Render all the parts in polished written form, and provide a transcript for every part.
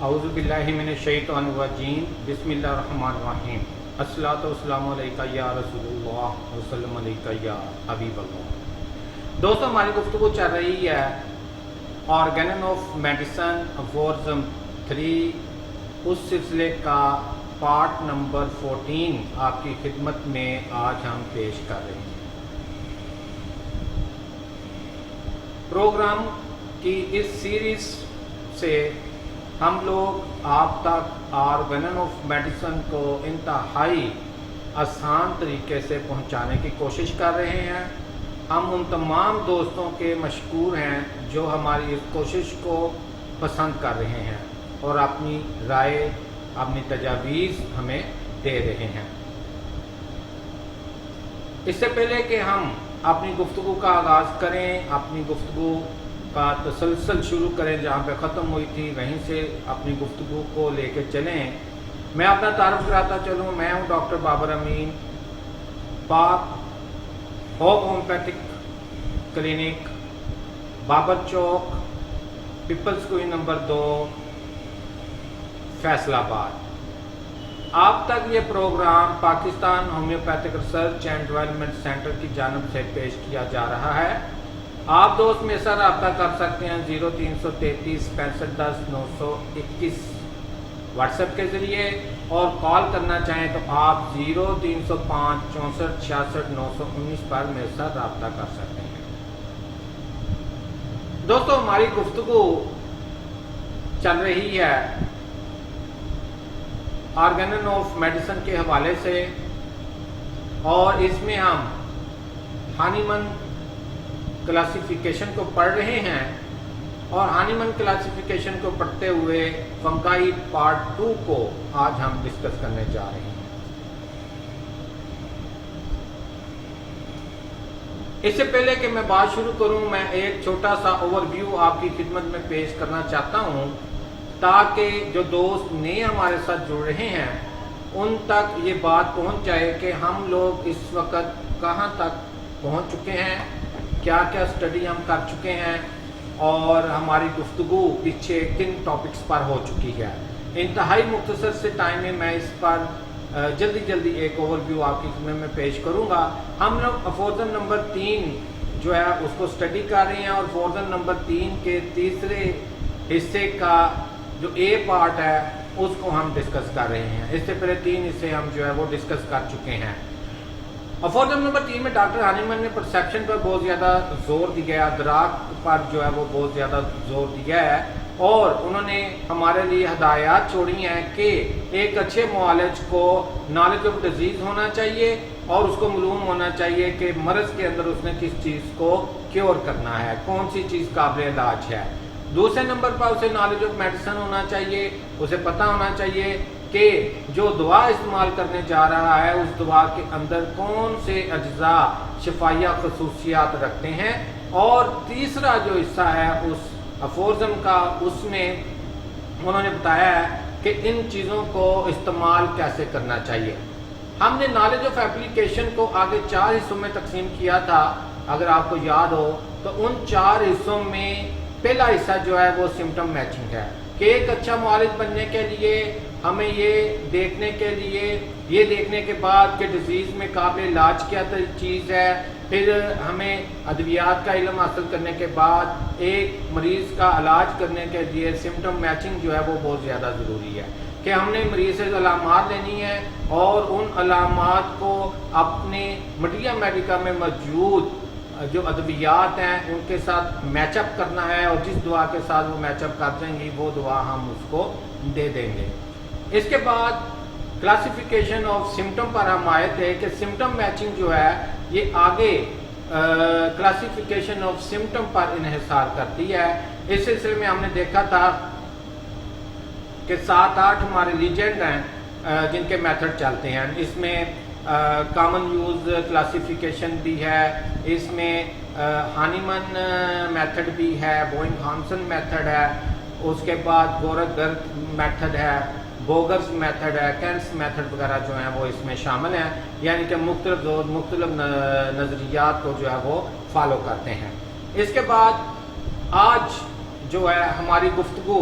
اعوذ باللہ من الشیطان الرجیم بسم اللہ الرحمن الرحیم الصلاۃ والسلام علیکہ یا رسول اللہ وسلم علیکہ یا حبیب اللہ۔ دوستوں، ہماری گفتگو چل رہی ہے آرگینن آف میڈیسن فورزم 3، اس سلسلے کا پارٹ نمبر 14 آپ کی خدمت میں آج ہم پیش کر رہے ہیں۔ پروگرام کی اس سیریز سے ہم لوگ آپ تک آرگینن آف میڈیسن کو انتہائی آسان طریقے سے پہنچانے کی کوشش کر رہے ہیں۔ ہم ان تمام دوستوں کے مشکور ہیں جو ہماری اس کوشش کو پسند کر رہے ہیں اور اپنی رائے، اپنی تجاویز ہمیں دے رہے ہیں۔ اس سے پہلے کہ ہم اپنی گفتگو کا آغاز کریں، اپنی گفتگو کا تسلسل شروع کریں جہاں پہ ختم ہوئی تھی وہیں سے اپنی گفتگو کو لے کے چلیں، میں اپنا تعارف کراتا چلوں۔ میں ہوں ڈاکٹر بابر امین، پاک ہوپ ہومیوپیتھک کلینک، بابر چوک، پیپلز کوئی نمبر 2، فیصل آباد۔ آپ تک یہ programme Pakistan homeopathic research and development centre کی جانب سے پیش کیا جا رہا ہے۔ آپ دوست میرے ساتھ رابطہ کر سکتے ہیں 0333 65 10 921 واٹس ایپ کے ذریعے، اور کال کرنا چاہیں تو آپ 0305 64 66 919 پر میرے ساتھ رابطہ کر سکتے ہیں۔ دوستوں، ہماری گفتگو چل رہی ہے آرگینن آف میڈیسن کے حوالے سے، اور اس میں ہم ہانیمن کلاسیفیکیشن کو پڑھ رہے ہیں، اور ہانیمن کلاسیفیکیشن کو پڑھتے ہوئے فنگائی پارٹ 2 کو آج ہم ڈسکس کرنے جا رہے ہیں۔ اس سے پہلے کہ میں بات شروع کروں، میں ایک چھوٹا سا اوور ویو آپ کی خدمت میں پیش کرنا چاہتا ہوں تاکہ جو دوست نئے ہمارے ساتھ جڑ رہے ہیں ان تک یہ بات پہنچ جائے کہ ہم لوگ اس وقت کہاں تک پہنچ چکے ہیں، کیا کیا اسٹڈی ہم کر چکے ہیں، اور ہماری گفتگو پیچھے کن ٹاپکس پر ہو چکی ہے۔ انتہائی مختصر سے ٹائم میں میں اس پر جلدی ایک اوور ویو آپ کی خدمت میں پیش کروں گا۔ ہم لوگ فورزم نمبر 3 جو ہے اس کو اسٹڈی کر رہے ہیں، اور فورزم نمبر 3 کے تیسرے حصے کا جو اے پارٹ ہے اس کو ہم ڈسکس کر رہے ہیں۔ اس سے پہلے 3 حصے ہم جو ہے وہ ڈسکس کر چکے ہیں۔ فورزم نمبر 3 میں ڈاکٹر ہانیمن نے پرسیپشن پر بہت زیادہ زور دیا ہے، ادراک پر جو ہے وہ بہت زیادہ زور دیا ہے، اور انہوں نے ہمارے لیے ہدایات چھوڑی ہیں کہ ایک اچھے معالج کو نالج آف ڈیزیز ہونا چاہیے اور اس کو معلوم ہونا چاہیے کہ مرض کے اندر اس نے کس چیز کو کیور کرنا ہے، کون سی چیز قابل علاج ہے۔ دوسرے نمبر پر اسے نالج آف میڈیسن ہونا چاہیے، اسے پتہ ہونا چاہیے کہ جو دوا استعمال کرنے جا رہا ہے اس دوا کے اندر کون سے اجزاء شفائیہ خصوصیات رکھتے ہیں، اور تیسرا جو حصہ ہے اس فورزم کا، اس میں انہوں نے بتایا ہے کہ ان چیزوں کو استعمال کیسے کرنا چاہیے۔ ہم نے نالج آف ایپلیکیشن کو آگے 4 حصوں میں تقسیم کیا تھا، اگر آپ کو یاد ہو تو ان 4 حصوں میں پہلا حصہ جو ہے وہ سمٹم میچنگ ہے کہ ایک اچھا معالج بننے کے لیے ہمیں یہ دیکھنے کے بعد کہ ڈیزیز میں قابل علاج کیا چیز ہے، پھر ہمیں ادویات کا علم حاصل کرنے کے بعد ایک مریض کا علاج کرنے کے لیے سمٹم میچنگ جو ہے وہ بہت زیادہ ضروری ہے کہ ہم نے مریض سے علامات لینی ہے اور ان علامات کو اپنے مٹیا میڈیکا میں موجود جو ادویات ہیں ان کے ساتھ میچ اپ کرنا ہے، اور جس دوا کے ساتھ وہ میچ اپ کر دیں گی وہ دوا ہم اس کو دے دیں گے۔ اس کے بعد کلاسیفیکیشن آف سمٹم پر ہم آئے تھے کہ سمٹم میچنگ جو ہے یہ آگے کلاسیفیکیشن آف سمٹم پر انحصار کرتی ہے۔ اس سلسلے میں ہم نے دیکھا تھا کہ 7-8 ہمارے لیجنڈ ہیں جن کے میتھڈ چلتے ہیں۔ اس میں کامن یوز کلاسیفیکیشن بھی ہے، اس میں ہانیمن میتھڈ بھی ہے، بوئنگ ہامسن میتھڈ ہے، اس کے بعد گورک گرت میتھڈ ہے، بوگرز میتھڈ ہے، کینس میتھڈ وغیرہ جو ہیں وہ اس میں شامل ہیں، یعنی کہ مختلف نظریات کو جو ہے وہ فالو کرتے ہیں۔ اس کے بعد آج جو ہے ہماری گفتگو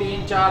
3, 4,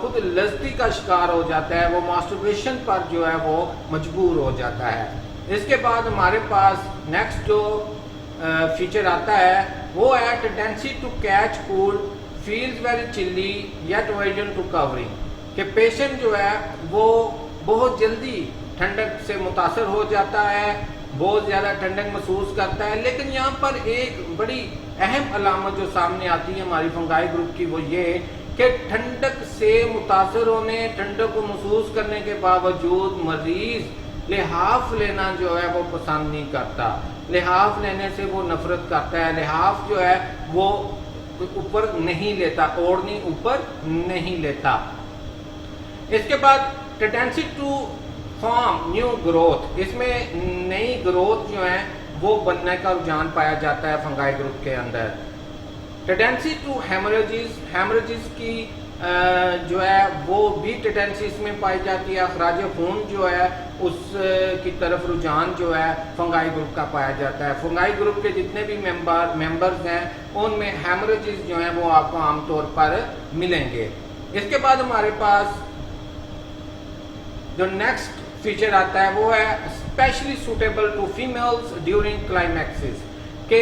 خود لذتی کا شکار ہو جاتا ہے، وہ ماسٹربیشن پر جو ہے وہ مجبور ہو جاتا ہے۔ اس کے بعد ہمارے پاس نیکسٹ جو فیچر آتا ہے وہ ہے tendency to catch cold feels very chilly yet aversion to covering, کہ پیشنٹ جو ہے وہ بہت جلدی ٹھنڈک سے متاثر ہو جاتا ہے، بہت زیادہ ٹھنڈک محسوس کرتا ہے، لیکن یہاں پر ایک بڑی اہم علامت جو سامنے آتی ہے ہماری فنگائی گروپ کی وہ یہ کہ ٹھنڈک سے متاثر ہونے، ٹھنڈک کو محسوس کرنے کے باوجود مریض لحاف لینا جو ہے وہ پسند نہیں کرتا، لحاف لینے سے وہ نفرت کرتا ہے، لحاف جو ہے وہ اوپر نہیں لیتا، اوڑھنی اوپر نہیں لیتا۔ اس کے بعد tendency to form new growth, اس میں نئی گروتھ جو ہے وہ بننے کا رجحان پایا جاتا ہے فنگائی گروپ کے اندر۔ ٹینڈنسی ٹو ہیمریجز کی جو ہے وہ بھی ٹینڈنسی اس میں پائی جاتی ہے، اخراج خون جو ہے اس کی طرف رجحان جو ہے فنگائی گروپ کا پایا جاتا ہے۔ فنگائی گروپ کے جتنے بھی ممبرز ہیں ان میں ہیمریجز جو ہیں وہ آپ کو عام طور پر ملیں گے۔ اس کے بعد ہمارے پاس جو نیکسٹ فیچر آتا ہے وہ ہے especially suitable to families during climaxes, کہ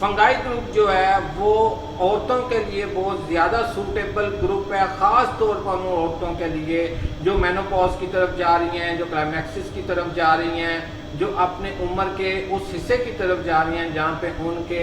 فنگائی گروپ جو ہے وہ عورتوں کے لیے بہت زیادہ سوٹیبل گروپ ہے، خاص طور پر ان عورتوں کے لیے جو مینوپاز کی طرف جا رہی ہیں، جو کلائمیکسز کی طرف جا رہی ہیں، جو اپنے عمر کے اس حصے کی طرف جا رہی ہیں جہاں پہ ان کے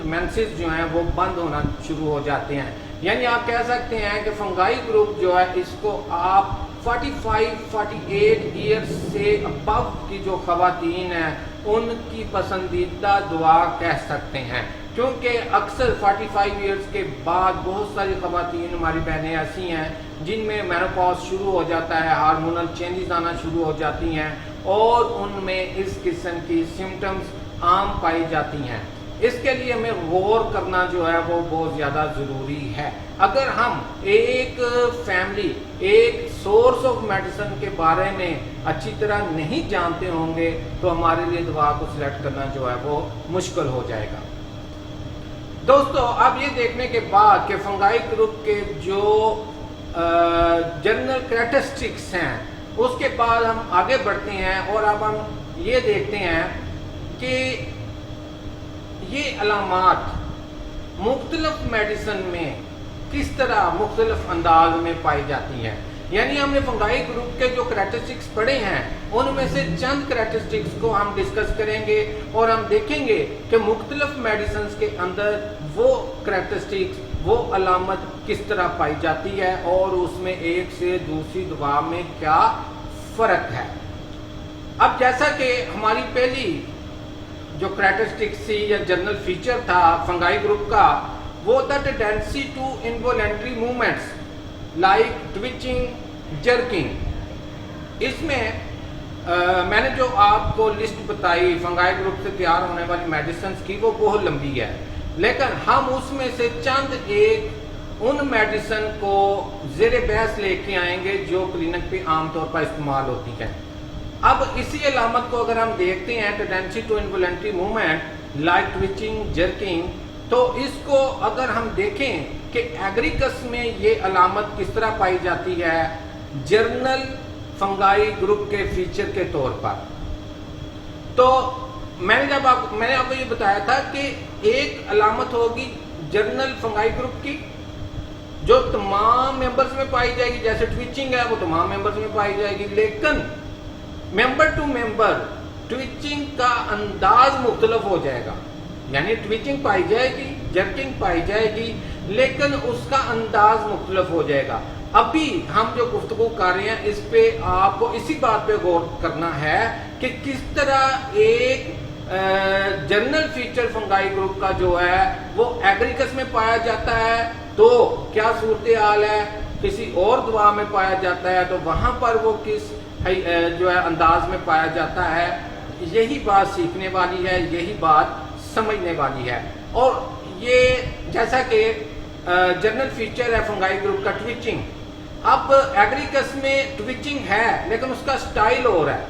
مینسز جو ہیں وہ بند ہونا شروع ہو جاتے ہیں۔ یعنی آپ کہہ سکتے ہیں کہ فنگائی گروپ جو ہے اس کو آپ 45-48 ایئرز سے ابو کی جو خواتین ہیں ان کی پسندیدہ دعا کہہ سکتے ہیں، کیونکہ اکثر 45 ایئرز کے بعد بہت ساری خواتین ہماری بہنیں ایسی ہیں جن میں مینوپاز شروع ہو جاتا ہے، ہارمونل چینجز آنا شروع ہو جاتی ہیں اور ان میں اس قسم کی سمٹمز عام پائی جاتی ہیں۔ اس کے لیے ہمیں غور کرنا جو ہے وہ بہت زیادہ ضروری ہے۔ اگر ہم ایک فیملی، ایک سورس آف میڈیسن کے بارے میں اچھی طرح نہیں جانتے ہوں گے تو ہمارے لیے دوا کو سلیکٹ کرنا جو ہے وہ مشکل ہو جائے گا۔ دوستو اب یہ دیکھنے کے بعد کہ فنگائی گروپ کے جو جنرل کریکٹرسٹکس ہیں اس کے بعد ہم آگے بڑھتے ہیں اور اب ہم یہ دیکھتے ہیں کہ یہ علامات مختلف میڈیسن میں کس طرح مختلف انداز میں پائی جاتی ہیں۔ یعنی ہم نے فنگائی گروپ کے جو کریکٹرسٹکس پڑھے ہیں ان میں سے چند کریکٹرسٹکس کو ہم ڈسکس کریں گے اور ہم دیکھیں گے کہ مختلف میڈیسنز کے اندر وہ کریکٹرسٹکس، وہ علامت کس طرح پائی جاتی ہے اور اس میں ایک سے دوسری دوا میں کیا فرق ہے۔ اب جیسا کہ ہماری پہلی جو کریکٹرسٹکس تھی یا جنرل فیچر تھا فنگائی گروپ کا وہ تھا tendency to involuntary movements like twitching, jerking. اس میں میں نے جو آپ کو لسٹ بتائی فنگائی گروپ سے تیار ہونے والی میڈیسنز کی وہ بہت لمبی ہے، لیکن ہم اس میں سے چند ایک ان میڈیسن کو زیر بحث لے کے آئیں گے جو کلینک پہ عام طور پر استعمال ہوتی ہیں۔ اب اسی علامت کو اگر ہم دیکھتے ہیں tendency to involuntary movement like twitching, jerking, تو اس کو اگر ہم دیکھیں کہ ایگریکس میں یہ علامت کس طرح پائی جاتی ہے جرنل فنگائی گروپ کے فیچر کے طور پر، تو میں نے آپ کو یہ بتایا تھا کہ ایک علامت ہوگی جرنل فنگائی گروپ کی جو تمام ممبرز میں پائی جائے گی، جیسے ٹویچنگ ہے وہ تمام ممبرز میں پائی جائے گی، لیکن ممبر ٹو ممبر ٹویچنگ کا انداز مختلف ہو جائے گا۔ یعنی ٹویچنگ پائی جائے گی، جرکنگ پائی جائے گی، لیکن اس کا انداز مختلف ہو جائے گا۔ ابھی ہم جو گفتگو کر رہے ہیں اس پہ آپ کو اسی بات پہ غور کرنا ہے کہ کس طرح ایک جنرل فیچر فنگائی گروپ کا جو ہے وہ ایگریکس میں پایا جاتا ہے تو کیا صورتحال ہے، کسی اور دوا میں پایا جاتا ہے تو وہاں پر وہ کس جو ہے انداز میں پایا جاتا ہے۔ یہی بات سیکھنے والی ہے، یہی بات سمجھنے والی ہے۔ اور یہ جیسا کہ جنرل فیچر ہے فنگائی گروپ کا ٹویچنگ، اب ایگریکس میں ٹویچنگ ہے لیکن اس کا سٹائل اور ہے۔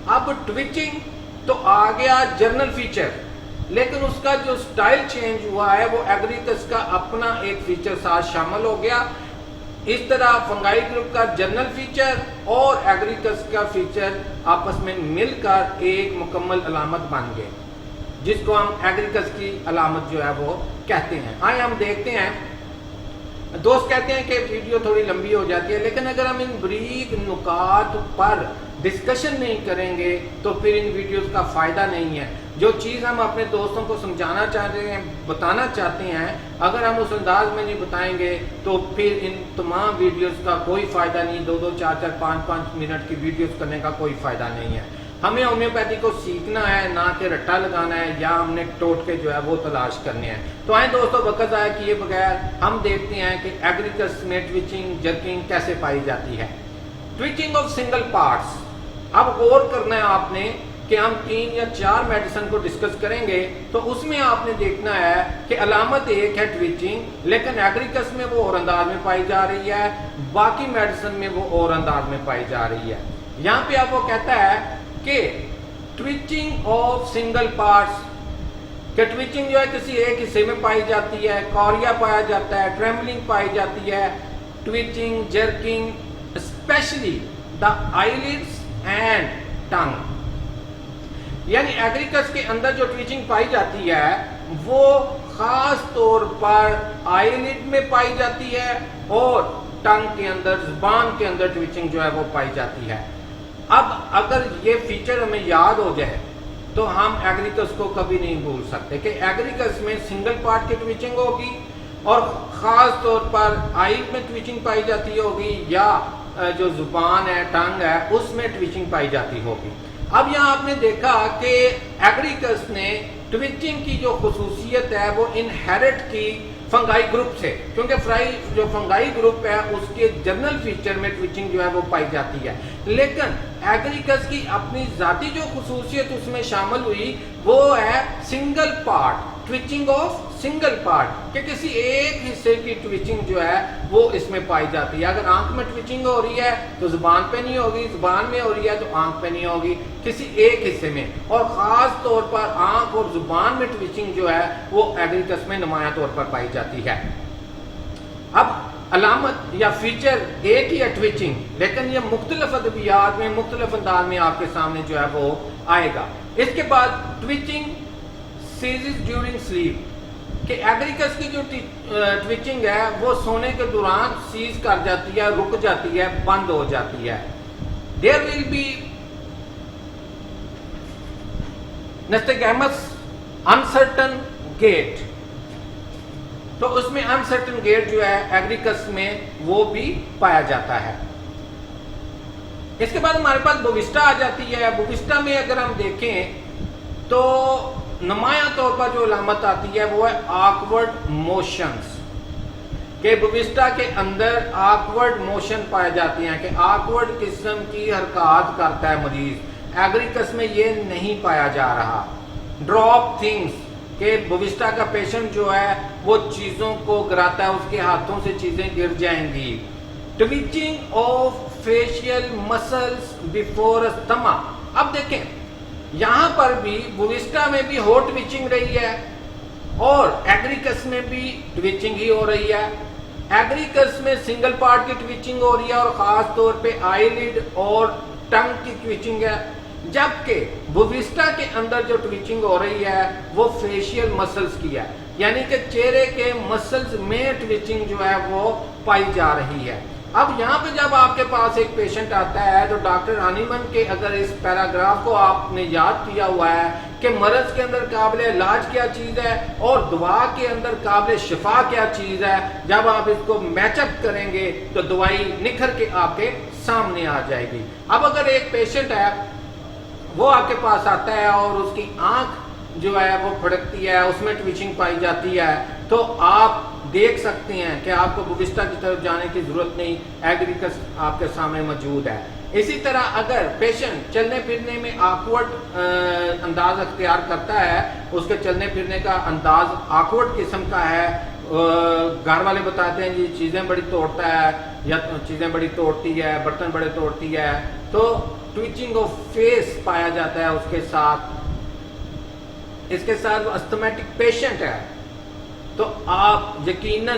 اب ٹویچنگ تو آ گیا جنرل فیچر، لیکن اس کا جو سٹائل چینج ہوا ہے وہ ایگریکس کا اپنا ایک فیچر ساتھ شامل ہو گیا۔ اس طرح فنگائی گروپ کا جنرل فیچر اور ایگریکس کا فیچر آپس میں مل کر ایک مکمل علامت بن گئے، جس کو ہم ایگریکس کی علامت جو ہے وہ کہتے ہیں۔ آئے ہم دیکھتے ہیں، دوست کہتے ہیں کہ ویڈیو تھوڑی لمبی ہو جاتی ہے، لیکن اگر ہم ان بریک نکات پر ڈسکشن نہیں کریں گے تو پھر ان ویڈیوز کا فائدہ نہیں ہے۔ جو چیز ہم اپنے دوستوں کو سمجھانا چاہتے ہیں، بتانا چاہتے ہیں، اگر ہم اس انداز میں نہیں بتائیں گے تو پھر ان تمام ویڈیوز کا کوئی فائدہ نہیں، 2-2 4-4 5-5 منٹ کی ویڈیوز کرنے کا کوئی فائدہ نہیں ہے۔ ہمیں ہومیوپیتھی کو سیکھنا ہے، نہ کہ رٹا لگانا ہے یا ہم نے ٹوٹکے جو ہے وہ تلاش کرنے ہیں۔ تو آئیں دوستوں، وقت ضائع کیے بغیر ہم دیکھتے ہیں کہ ایگریکس میں ٹویچنگ جرکنگ کیسے پائی جاتی ہے۔ ٹویچنگ آف سنگل پارٹس، اب غور کرنا ہے آپ نے کہ ہم 3 یا 4 میڈیسن کو ڈسکس کریں گے تو اس میں آپ نے دیکھنا ہے کہ علامت ایک ہے ٹویچنگ، لیکن ایگریکس میں وہ اور انداز میں پائی جا رہی ہے، باقی میڈیسن میں وہ اور انداز میں پائی جا رہی ہے۔ یہاں پہ آپ وہ کہتا ہے کہ ٹویچنگ آف سنگل پارٹس، کہ ٹویچنگ جو ہے کسی ایک حصے میں پائی جاتی ہے، کوریا پایا جاتا ہے، ٹریمبلنگ پائی جاتی ہے، ٹویچنگ جرکنگ اسپیشلی دا آئیلڈس اینڈ ٹنگ، یعنی ایگریکس کے اندر جو ٹویچنگ پائی جاتی ہے وہ خاص طور پر آئیلڈ میں پائی جاتی ہے اور ٹنگ کے اندر، زبان کے اندر ٹویچنگ جو ہے وہ پائی جاتی ہے۔ اب اگر یہ فیچر ہمیں یاد ہو جائے تو ہم ایگریکس کو کبھی نہیں بھول سکتے کہ ایگریکس میں سنگل پارٹ کی ٹویچنگ ہوگی اور خاص طور پر آئیلڈ میں ٹویچنگ پائی جاتی ہوگی، یا جو زبان ہے، ٹنگ ہے، اس میں ٹویچنگ پائی جاتی ہوگی۔ اب یہاں آپ نے دیکھا کہ ایگریکس نے ٹویچنگ کی جو خصوصیت ہے وہ انہیرٹ کی فنگائی گروپ سے، کیونکہ جو فنگائی گروپ ہے اس کے جنرل فیچر میں ٹویچنگ جو ہے وہ پائی جاتی ہے، لیکن ایگریکس کی اپنی ذاتی جو خصوصیت اس میں شامل ہوئی وہ ہے single part, twitching of single part, کہ کسی ایک حصے کی ٹویچنگ جو ہے وہ اس میں پائی جاتی ہے۔ اگر آنکھ میں ٹویچنگ ہو رہی ہے تو زبان پہ نہیں ہوگی، زبان میں ہو رہی ہے تو آنکھ پہ نہیں ہوگی، کسی ایک حصے میں، اور خاص طور پر آنکھ اور زبان میں ٹویچنگ جو ہے وہ ایگریکس میں نمایاں طور پر پائی جاتی ہے۔ اب علامت یا فیچر ایک ہی ہے ٹویچنگ، لیکن یہ مختلف ادویات میں مختلف انداز میں آپ کے سامنے جو ہے وہ آئے گا۔ اس کے بعد ٹویچنگ سیزز ڈیورنگ سلیپ، کہ ایگریکس کی جو ٹویچنگ ہے وہ سونے کے دوران سیز کر جاتی ہے، رک جاتی ہے، بند ہو جاتی ہے۔ دیر ول بی نسٹیگمس انسرٹن گیٹ، تو اس میں انسرٹن گیٹ جو ہے ایگریکس میں وہ بھی پایا جاتا ہے۔ اس کے بعد ہمارے پاس بووسٹا آ جاتی ہے۔ بووسٹا میں اگر ہم دیکھیں تو نمایاں طور پر جو علامت آتی ہے وہ ہے آکورڈ موشنز، کہ بووسٹا کے اندر آکورڈ موشن پائے جاتے ہیں، کہ آکورڈ قسم کی حرکات کرتا ہے مریض۔ ایگریکس میں یہ نہیں پایا جا رہا۔ ڈراپ تھنگز، کہ بووسٹا کا پیشنٹ جو ہے وہ چیزوں کو گراتا ہے، اس کے ہاتھوں سے چیزیں گر جائیں گی۔ Twitching of facial muscles before asthma, اب دیکھیں یہاں پر بھی بووسٹا میں بھی ہو ٹویچنگ رہی ہے اور ایگریکس میں بھی ٹویچنگ ہی ہو رہی ہے۔ ایگریکس میں سنگل پارٹ کی ٹویچنگ ہو رہی ہے اور خاص طور پہ آئی لڈ اور ٹنگ کی ٹویچنگ ہے، جبکہ بووسٹا کے اندر جو ٹویچنگ ہو رہی ہے وہ فیشیل مسلز کی ہے، یعنی کہ چہرے کے مسلز میں ٹویچنگ جو ہے وہ پائی جا رہی ہے۔ اب یہاں پہ جب آپ کے پاس ایک پیشنٹ آتا ہے تو ڈاکٹر ہانیمن کے اگر اس پیراگراف کو آپ نے یاد کیا ہوا ہے کہ مرض کے اندر قابل علاج کیا چیز ہے اور دوا کے اندر قابل شفا کیا چیز ہے، جب آپ اس کو میچ اپ کریں گے تو دوائی نکھر کے آپ کے سامنے آ جائے گی۔ اب اگر ایک پیشنٹ ہے وہ آپ کے پاس آتا ہے اور اس کی آنکھ جو ہے وہ پھڑکتی ہے، اس میں ٹویچنگ پائی جاتی ہے، تو آپ دیکھ سکتے ہیں کہ آپ کو بووسٹا کی طرف جانے کی ضرورت نہیں، ایگریکس آپ کے سامنے موجود ہے۔ اسی طرح اگر پیشنٹ چلنے پھرنے میں آکورڈ انداز اختیار کرتا ہے، اس کے چلنے پھرنے کا انداز آکورڈ قسم کا ہے، گھر والے بتاتے ہیں جی چیزیں بڑی توڑتا ہے یا چیزیں بڑی توڑتی ہے، برتن بڑے توڑتی ہے، تو ٹویچنگ آف فیس پایا جاتا ہے اس کے ساتھ۔ اس کے ساتھ وہ استھمیٹک پیشنٹ ہے تو آپ یقیناً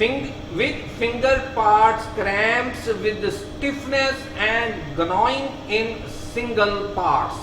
with finger parts cramps with stiffness and gnawing in single parts।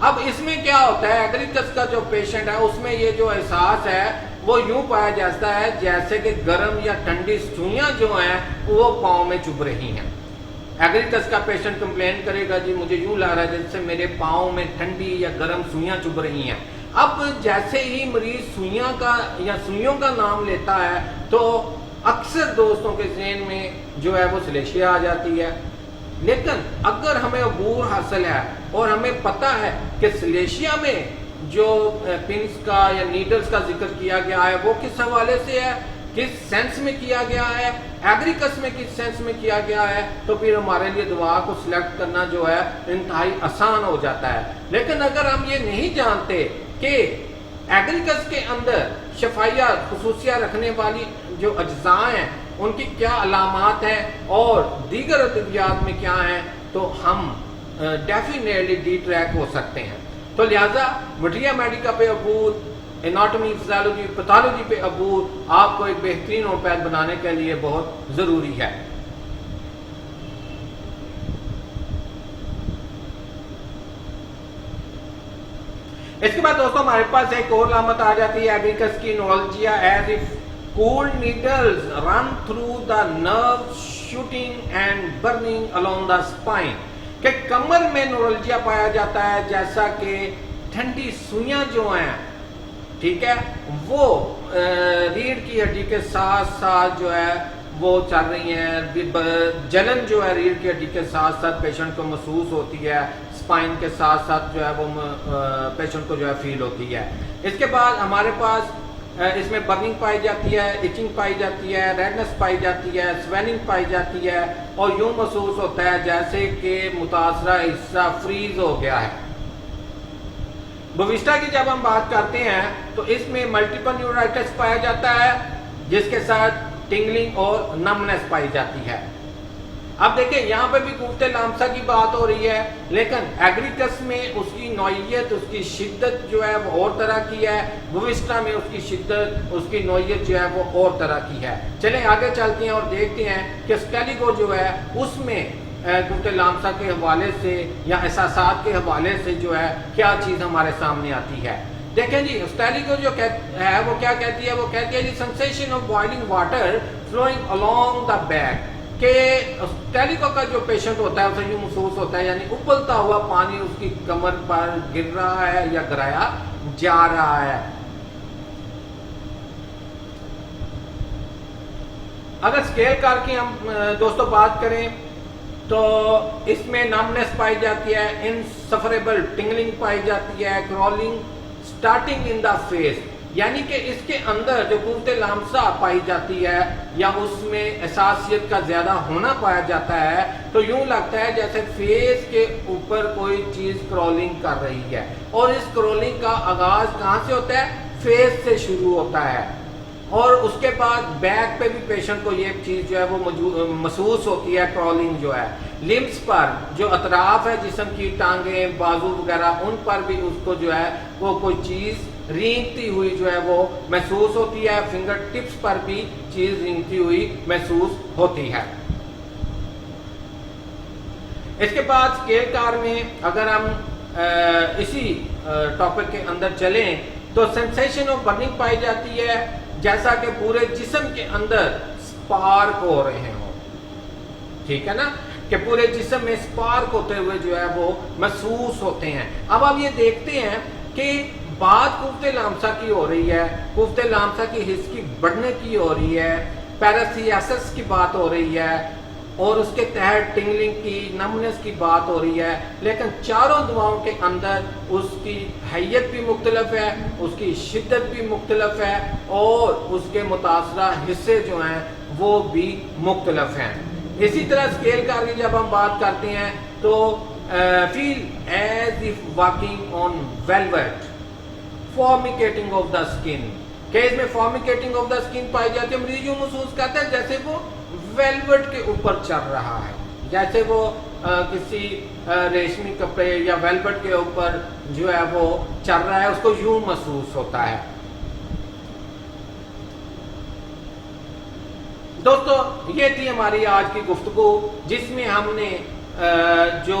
اب اس میں کیا ہوتا ہے، ایگریکس کا جو پیشنٹ ہے اس میں یہ جو احساس ہے وہ یوں پایا جاتا ہے جیسے کہ گرم یا ٹھنڈی سوئیاں جو ہیں وہ پاؤں میں چبھ رہی ہیں۔ ایگریکس کا پیشنٹ کمپلین کرے گا جی مجھے یوں لگ رہا ہے جیسے میرے پاؤں میں ٹھنڈی یا گرم سوئیاں چبھ رہی ہیں۔ اب جیسے ہی مریض سوئیاں کا یا سوئیوں کا نام لیتا ہے تو اکثر دوستوں کے ذہن میں جو ہے وہ سلیشیا آ جاتی ہے، لیکن اگر ہمیں عبور حاصل ہے اور ہمیں پتہ ہے کہ سلیشیا میں جو پنس کا یا نیڈلز کا ذکر کیا گیا ہے وہ کس حوالے سے ہے، کس سینس میں کیا گیا ہے، ایگریکس میں کس سینس میں کیا گیا ہے، تو پھر ہمارے لیے دوا کو سلیکٹ کرنا جو ہے انتہائی آسان ہو جاتا ہے۔ لیکن اگر ہم یہ نہیں جانتے کہ ایگریکس کے اندر شفائیات خصوصیہ رکھنے والی جو اجزاء ہیں ان کی کیا علامات ہیں اور دیگر ادویات میں کیا ہیں، تو ہم ڈیفینیٹلی ڈی ٹریک ہو سکتے ہیں۔ تو لہٰذا وٹریا میڈیکا پہ عبور، اناٹومی، فزیالوجی، پیتھولوجی پہ عبور آپ کو ایک بہترین ہومیوپیتھ بنانے کے لیے بہت ضروری ہے۔ اس کے بعد دوستوں ہمارے پاس ایک اور علامت آ جاتی ہے ایگریکس کی، neuralgia as if cold needles run through the nerve shooting and burning along the spine، کہ کمر میں نورالجیا پایا جاتا ہے جیسا کہ ٹھنڈی سوئیاں جو ہیں، ٹھیک ہے، وہ ریڑھ کی ہڈی کے ساتھ ساتھ جو ہے وہ چل رہی ہیں، جلن جو ہے ریڑھ کی ہڈی کے ساتھ ساتھ پیشنٹ کو محسوس ہوتی ہے، اسپائن کے ساتھ ساتھ جو ہے وہ پیشنٹ کو جو ہے فیل ہوتی ہے۔ اس کے بعد ہمارے پاس اس میں برننگ پائی جاتی ہے، ایچنگ پائی جاتی ہے، ریڈنس پائی جاتی ہے، سویلنگ پائی جاتی ہے، اور یوں محسوس ہوتا ہے جیسے کہ متاثرہ حصہ فریز ہو گیا ہے۔ بویسٹا کی جب ہم بات کرتے ہیں تو اس میں ملٹیپل نیورائٹس پایا جاتا ہے جس کے ساتھ ٹنگلنگ اور نمنس پائی جاتی ہے۔ اب دیکھیں یہاں پہ بھی قوت لامسا کی بات ہو رہی ہے، لیکن ایگریکس میں اس کی نوعیت، اس کی شدت جو ہے وہ اور طرح کی ہے، بویسٹا میں اس کی شدت، اس کی نوعیت جو ہے وہ اور طرح کی ہے۔ چلیں آگے چلتے ہیں اور دیکھتے ہیں کہ اسکیلیگو جو ہے اس میں قوت لامسا کے حوالے سے یا احساسات کے حوالے سے جو ہے کیا چیز ہمارے سامنے آتی ہے۔ دیکھیں جی اسٹیلیگو جو ہے وہ کیا کہتی ہے، وہ کہتی ہے جی sensation of boiling water flowing along the back، کہ اسٹیلیگو کا جو پیشنٹ ہوتا ہے اسے یوں محسوس ہوتا ہے یعنی ابلتا ہوا پانی اس کی کمر پر گر رہا ہے یا گرایا جا رہا ہے۔ اگر اسکیل کر کے ہم دوستوں بات کریں تو اس میں نمنس پائی جاتی ہے، انسفریبل ٹنگلنگ پائی جاتی ہے، crawling starting in the face, یعنی کہ اس کے اندر جو قوت لامسا پائی جاتی ہے یا اس میں احساسیت کا زیادہ ہونا پایا جاتا ہے تو یوں لگتا ہے جیسے فیس کے اوپر کوئی چیز کرولنگ کر رہی ہے، اور اس کرولنگ کا آغاز کہاں سے ہوتا ہے، فیس سے شروع ہوتا ہے، اور اس کے بعد بیک پہ بھی پیشنٹ کو یہ چیز جو ہے وہ محسوس ہوتی ہے، کرولنگ جو ہے۔ لمبس پر جو اطراف ہے جسم کی، ٹانگیں، بازو وغیرہ، ان پر بھی اس کو جو ہے وہ کوئی چیز رینگتی ہوئی جو ہے وہ محسوس ہوتی ہے، فنگر ٹپس پر بھی چیز رینگتی ہوئی محسوس ہوتی ہے۔ اس کے بعد اسکیل کار میں اگر ہم اسی ٹاپک کے اندر چلیں تو سینسیشن آف برننگ پائی جاتی ہے جیسا کہ پورے جسم کے اندر سپارک ہو رہے ہوں، ٹھیک ہے نا، کہ پورے جسم میں سپارک ہوتے ہوئے جو ہے وہ محسوس ہوتے ہیں۔ اب آپ یہ دیکھتے ہیں کہ بات قوت لامسا کی ہو رہی ہے، قوت لامسا کی حص کی بڑھنے کی ہو رہی ہے، پیراسیاسس کی بات ہو رہی ہے، اور اس کے تحت ٹنگلنگ کی، نمنس کی بات ہو رہی ہے، لیکن چاروں دواؤں کے اندر اس کی حیت بھی مختلف ہے، اس کی شدت بھی مختلف ہے، اور اس کے متاثرہ حصے جو ہیں وہ بھی مختلف ہیں۔ اسی طرح اسکیل کار کی جب ہم بات کرتے ہیں تو feel as if walking on velvet, formicating of the skin, کہ اس میں فارمیکیٹنگ آف دا اسکن پائی جاتی ہے، مریض یوں محسوس کرتا ہے جیسے وہ ویلویٹ کے اوپر چل رہا ہے، جیسے وہ کسی ریشمی کپڑے یا ویلویٹ کے اوپر جو ہے وہ چل رہا ہے، اس کو یوں محسوس ہوتا ہے۔ دوستو یہ تھی ہماری آج کی گفتگو جس میں ہم نے جو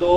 2,